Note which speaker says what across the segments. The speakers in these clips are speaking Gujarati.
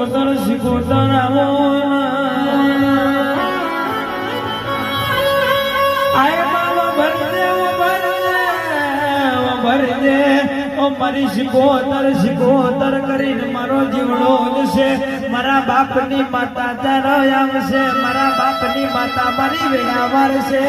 Speaker 1: સિકોતર સિકોતર આવો આય બાબા ભરજે ઓ મારી સિકોતર કરીને મારો જીવડો છે મારા બાપની માતા તારો આવશે મારા બાપની માતા મારી વેળા વારશે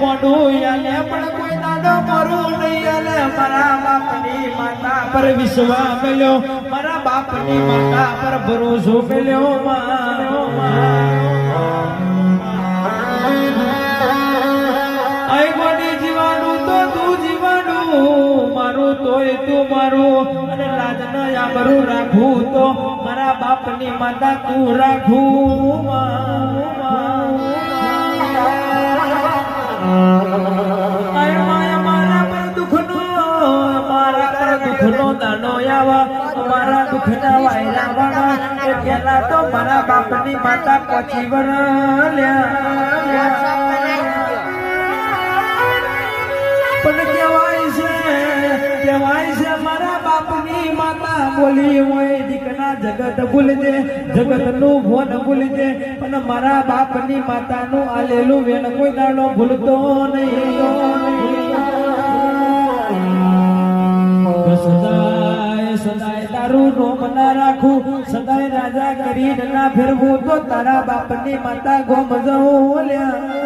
Speaker 1: મોઢું યાલે પણ કોઈ દાદો મરું નહીં યાલે મારા બાપની માતા પર વિશ્વાસ મેલ્યો મારા બાપની માતા પર ભરોસો મેલ્યો આઈ ગોડી જીવાનું તો તું જીવાનું મારું તોય તું મારું અને લાજ ન આબરૂ રાખું તો મારા બાપની માતા તું રાખું દાનો આવા મારા દુઃખના વાયરા વાળા એ પેલા તો મારા બાપની માતા પછી વરલ્યા પણ કહેવાય છે મારા બાપની માતા બોલી હોય દીકરા જગત ભૂલજે જગતનું ભોન ભૂલજે પણ મારા બાપની માતાનું આલેલું વેણ કોઈ દાડો ભૂલતો નહીં સદાય તારું રોમ ના રાખું સદાય રાજા કરીને ના ફેરવું તો તારા બાપની માતા ગોમ જવું લ્યા